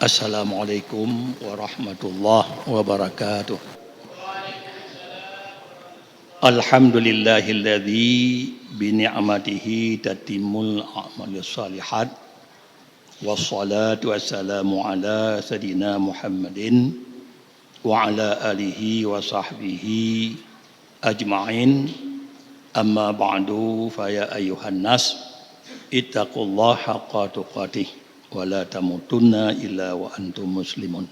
Assalamualaikum warahmatullahi wabarakatuh. Alhamdulillahilladzi bi ni'matihi tatimul a'malus shalihat. Wassalatu wassalamu ala sayidina Muhammadin wa ala alihi wa sahbihi ajma'in. Amma ba'du fa ya ayyuhan nas ittaqullaha haqqa tuqatih wa la tamutunna illa wa antum muslimun.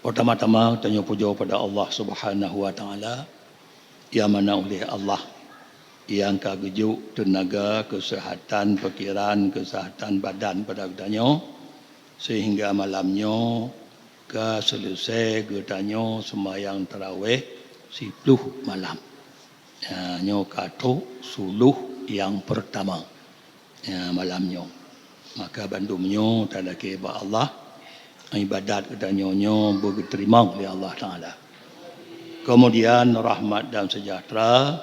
Pertama-tama tanya puja pada Allah Subhanahu wa taala yang mana oleh Allah yang kagejuk tenaga, kesihatan fikiran, kesihatan badan pada kedanyo sehingga malamnya ke selesai kedanyo sembahyang tarawih 10 malam. Nyo kato suluh yang pertama malamnya. Maka bandumnya tanda keba Allah ibadat kedanyo berterima oleh Allah Taala. Kemudian rahmat dan sejahtera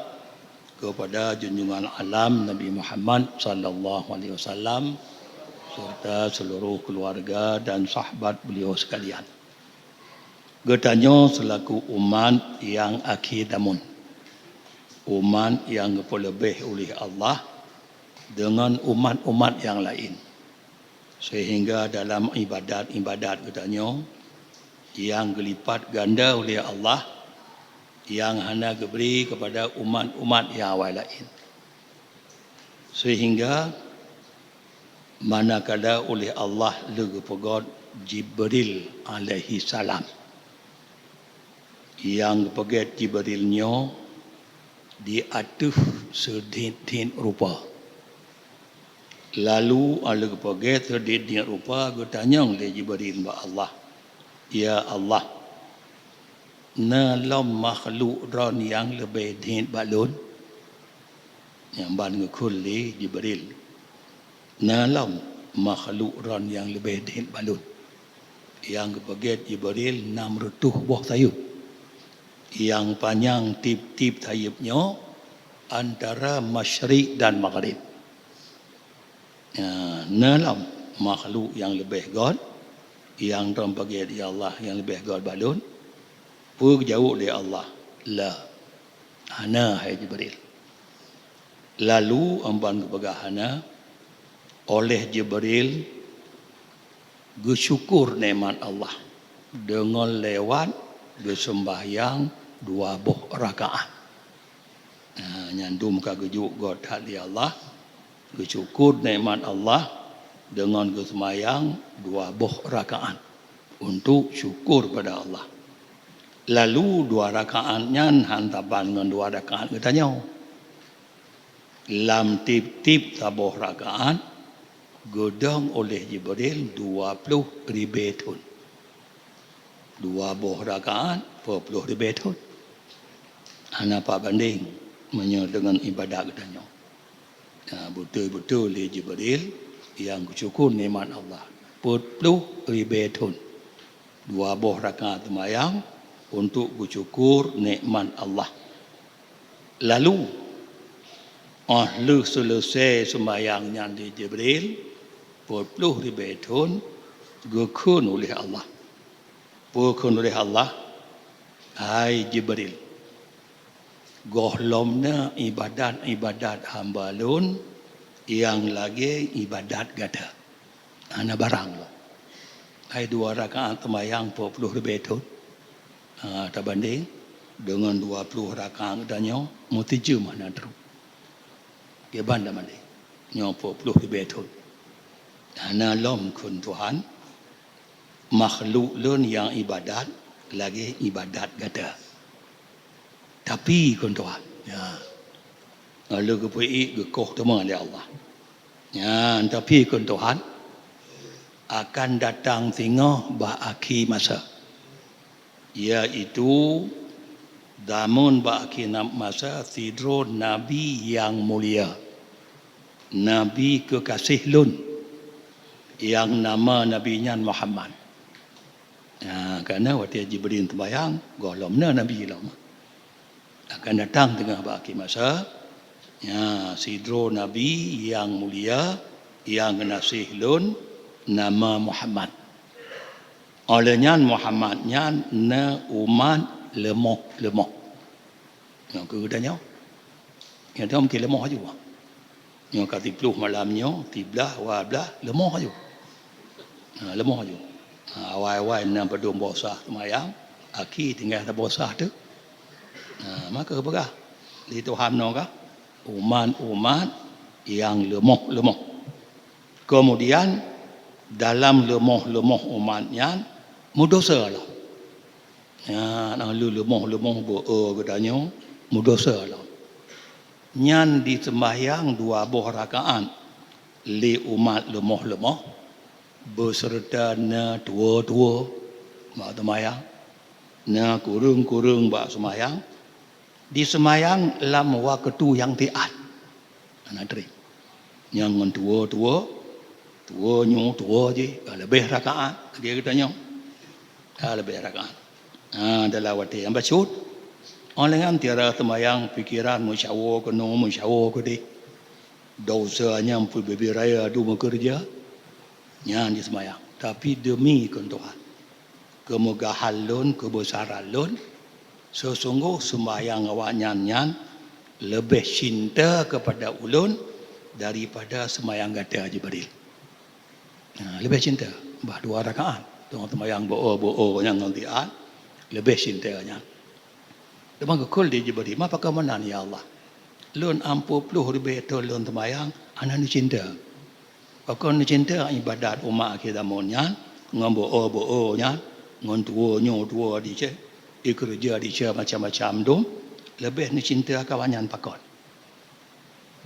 kepada junjungan alam Nabi Muhammad sallallahu alaihi wasallam serta seluruh keluarga dan sahabat beliau sekalian. Getanyo selaku umat yang akhidamun. Umat yang lebih oleh Allah dengan umat-umat yang lain. Sehingga dalam ibadat-ibadat getanyo yang gelipat ganda oleh Allah yang hanya diberi kepada umat-umat yang awal lain. Sehingga manakala oleh Allah legepegod Jibril alaihi salam. Yang pegat Jibrilnya diatuh sedikit rupa. Lalu ala pegat sedikit rupa bertanya oleh Jibril kepada Allah. Ya Allah, nalam makhluk ran yang lebih din balun yang ban ngekuli Jibril. Nalam makhluk ran yang lebih din balun yang kepegat Jibril 600 buah sayup yang panjang tip-tip sayupnya antara masyrik dan maghrib. Nalam makhluk yang lebih god yang ran pegat ya Allah yang lebih god balun pun jauh dari Allah. La. Hana hai Jibril. Lalu amban kepada hana oleh Jibril bersyukur nikmat Allah dengan lewat bersembahyang 2 buah rakaat. Nyandum ka gejuk god hadi Allah bersyukur nikmat Allah dengan bersembahyang 2 buah rakaat untuk syukur pada Allah. Lalu 2 rakaatnya hantapan dengan 2 rakaat katanya. Lam tip-tip tabuh rakaat godong oleh Jibril 20 ribetun. 2 buah rakaat 20 ribetun. Apa banding dengan ibadat katanya. Betul-betul oleh Jibril yang bersyukur nikmat Allah. 40 ribetun. 2 buah rakaat sembahyang untuk bersyukur nikmat Allah. Lalu lu selesai sembahyangnya di Jibril 40 ribetun gukun oleh Allah. Gukun oleh Allah. Hai Jibril, gohlomna ibadat hamba lun yang lagi ibadat gada. Ana barang lo. Hai 2 rakaat sembahyang 40 ribetun. Terbanding dengan 20 rakaat danyo mutiju mana teruk. Ke banda mana? Nyo 40 ribetun. Hana lom kun Tuhan makhluk lun yang ibadat lagi ibadat gada. Tapi kun Tuhan, ya. Lalu kepui gekoh temu oleh Allah. Ya, tapi kun Tuhan akan datang tengah akhir masa. Iaitu damun ba'akhir masa tidro Nabi yang mulia. Nabi kekasih lun yang nama nabinya Muhammad. Karena waktu Jibril terbayang golomnya Nabi lama. Akan datang tengah ba'akhir masa sidro Nabi yang mulia yang nasih lun nama Muhammad. Olehnya Muhammadnya na umat lemah. Yang kedanya, yang dia mungkin lemah juga. Yang kata 10 malamnya, 13, 12, lemah juga. Lemah juga. Awal-awal nak berdua bosah semayang, akhir tinggal tak bosah tu. Maka berkah. Di Tuhan nak umat yang lemah. Kemudian dalam lemah umatnya mudosa lah. Nak lemah katanya mudosa lah. Nyan di sembahyang 2 buah rakaat li umat lemah beserta na tua mak sembahyang na kurung bak sembahyang di sembahyang lam waktu yang tiat anak tri yang tua je lebih rakaat dia katanya lebih rakaat dalam waktu yang bacut orang yang tiada sembahyang fikiran musyawar ke di dosanya pun bebiraya du bekerja yang di sembahyang tapi demi Tuhan kemegahan lun kebesaran lun sesungguh sembahyang awak nyan lebih cinta kepada ulun daripada sembahyang gata Jibril. Lebih cinta bah 2 rakaat tengok sembahyang bo yang ngantian lebih cintanya. Demang kekul di Jibril apa kemanan ya Allah. Lun 40 lebih tu lun sembahyang anak ni cinta. Kau ni cinta ibadat umat kita monyan ngombo nya ngon tua di je kerja di je macam-macam dom lebih ni cinta kawanyan pakon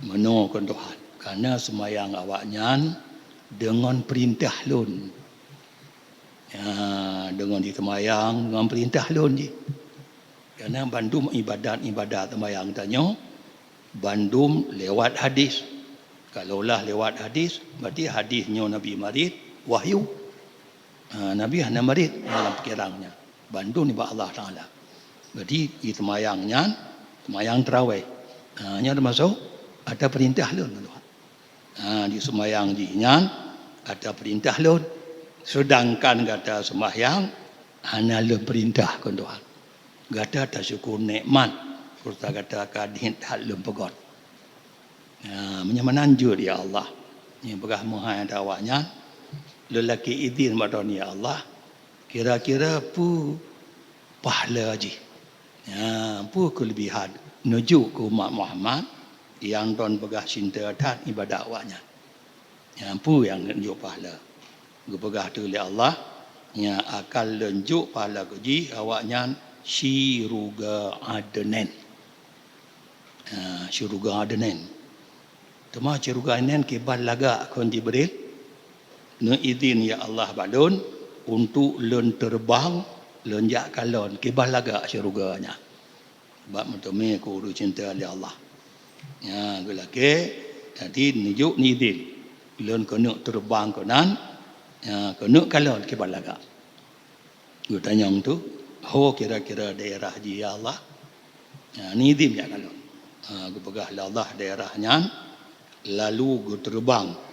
menokon Tuhan karena semayang awaknya dengan perintah lun dengan ditemayang dengan perintah lun je karena bandum ibadat semayang tanya bandum lewat hadis kalaulah lewat hadis berarti hadisnya Nabi Marid wahyu Nabi hanya marid dalam pikirannya. Bantu ni Allah Ta'ala. Jadi itu semayangnya, semayang terawih. Nya termasuk ada perintah lun. Di semayang jinya ada perintah lun. Sedangkan kata semayang hanya lun perintah kan Tuhan. Kata tak syukur nikmat. Kurta kata kadin tak lun pegot. Menyamananjur ya Allah. Yang berkah menghayat awaknya. Lelaki izin pada ni ya Allah kira-kira pu pahala je pu kelebihan menuju ke umat Muhammad yang don pegah cinta dan ibadat awaknya pu yang menunjuk pahala pegah tu oleh Allah yang akan lenjuk pahala keji awaknya syuruga adnan syuruga adnan tema syuruga adnan kibal laga kon Jibril ne izin ya Allah balun untuk lun terbang lun jak kalon kibah laga syurganya bab mentome ku cinta oleh Allah gelake jadi nijuk ni izin lun kena terbang konan kena kalon kibah laga gu tanyang tu kira-kira daerah ji ya Allah ni izin ya kalon gu pegah Allah daerahnya lalu gu terbang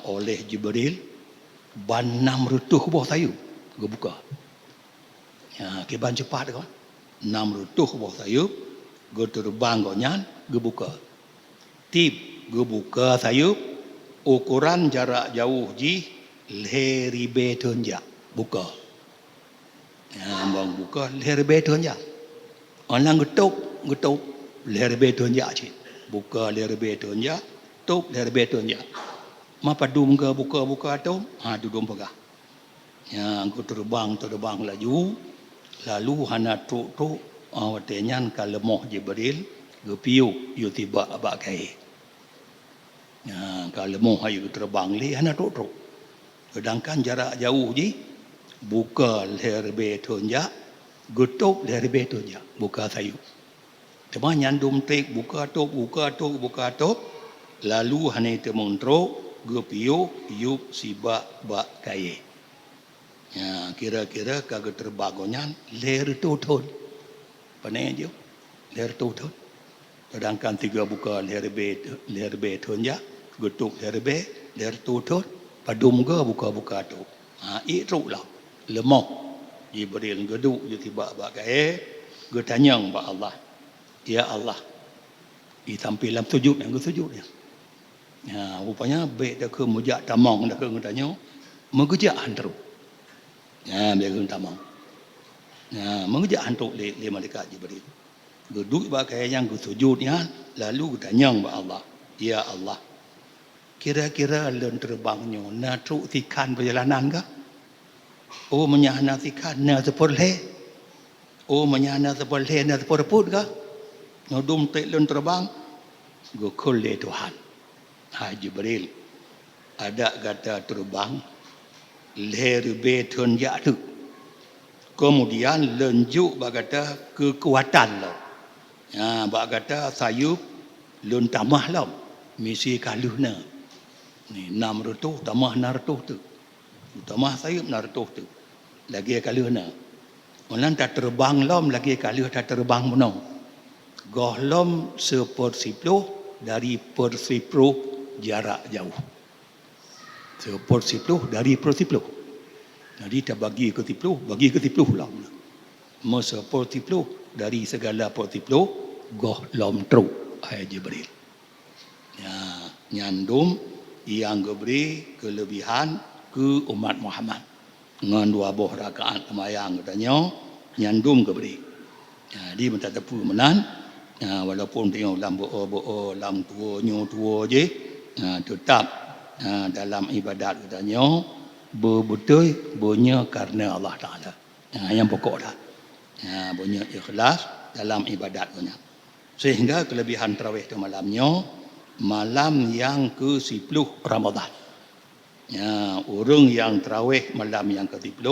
oleh Jibril ban 600 buah sayur gue buka keban cepat kan 600 buah sayur gue terbang gonyan gue buka tip gue buka sayur ukuran jarak jauh ji leribe tonja buka bang buka leribe tonja orang getuk leribe tonja cik buka leribe tonja tok leribe tonja mapa dum ke buka tu dudum pegah aku terbang laju lalu hana tu awatenyan kalemoh Jibril gepiu yu tiba abak kai kalemoh ayu terbang li hana tu sedangkan jarak jauh ji buka lerbe tonja getuk lerbe tonja buka sayu cuma nyandum tek buka tok lalu hana temontro gepiu yuk siba bak kaye kira-kira kagak terbagonya ler tutun panai dia ler tutun sedangkan 3 buka lerbe tonja getuk ler tutun padum ke buka tu itu lah lemah Jibril geduk je tiba bagai ge tanyang ba Allah, ya Allah, i tampil dalam sujud yang ge sujud dia. Rupanya baik dah ke mujak tamang dah ke tanya mengejak hantu. Dia ke tamang. Mengejak hantu le malaikat Jibril. Geduk bagai yang ge sujudnya lalu ge tanyang ba Allah, ya Allah, kira-kira len terbangnya na truk tikan perjalanan kah? Oh menyahana tikan na sepoleh. Oh menyahana sepoleh na seporput kah? Nodum tek len terbang gokol le Tuhan. Jibril ada kata terbang lerbe tun ya tu. Kemudian lenjuk bagata kekuatan lo. Bagata sayup lun tamah lo. Misi kaluhna. Ni 600 tamah 600 tu. Tamah sayup 600 tu. Lagi kaluhna. Orang tak terbang lom lagi kaluh tak terbang menong. Goh lom sepersipuluh dari persipuluh jarak jauh. Sepersipuluh dari persipuluh. Jadi tak bagi ke tipuluh, bagi ke tipuluh lom. Sepersipuluh dari segala persipuluh goh lom truk hai Jibril. Nyandum yang diberi kelebihan ke umat Muhammad. Dengan 2 rakaat semayang katanya nyandum diberi. Jadi minta tepu menan. Walaupun tengok dalam bo dalam tua je, tetap dalam ibadat katanya betul punya karena Allah Taala. Yang pokok dah. Punya ikhlas dalam ibadat punya. Sehingga kelebihan tarawih tu malamnya malam yang ke-10 Ramadan. Orang yang tarawih malam yang ke-10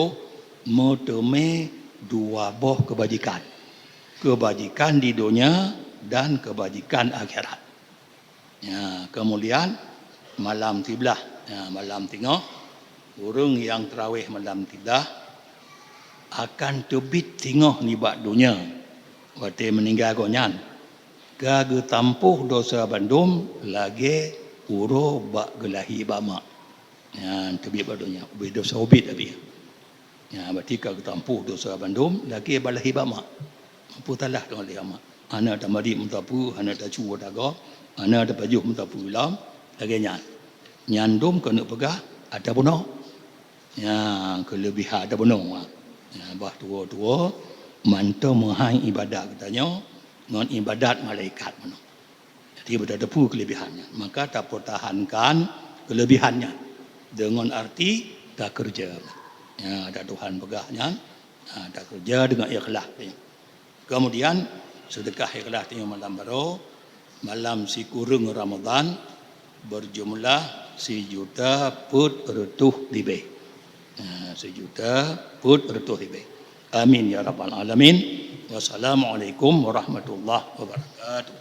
meteme 2 buah kebajikan. Kebajikan di dunia dan kebajikan akhirat. Kemudian malam tiblah, malam tengah, orang yang tarawih malam tiblah akan terbit tengah ni bak dunia. Waktu meninggal konyan. Gaga tampuh dosa bandum lagi uro bak gelahi bama. Terbit bak dunia. Dosa ubit tapi. Berarti gaga tampuh dosa bandum lagi balahi bama. Putalah dengan liama. Anak tak mari mentapu, anak tak cuba daga, anak tak pajuh mentapu lam, lagi nyan. Nyandum kena pegah ada bunuh. Kelebihan ada bunuh. Bah tua-tua mantau menghai ibadat katanya dengan ibadat malaikat bunuh. Jadi berdepu kelebihannya. Maka tak pertahankan kelebihannya dengan arti tak kerja. Ada Tuhan pegahnya, tak kerja dengan ikhlas. Kemudian sedekah ikhlas tengok malam baru, malam si kurung Ramadan berjumlah 1 juta put retuh lebih. 1 juta put retuh lebih. Amin ya rabbal alamin. Wassalamualaikum warahmatullahi wabarakatuh.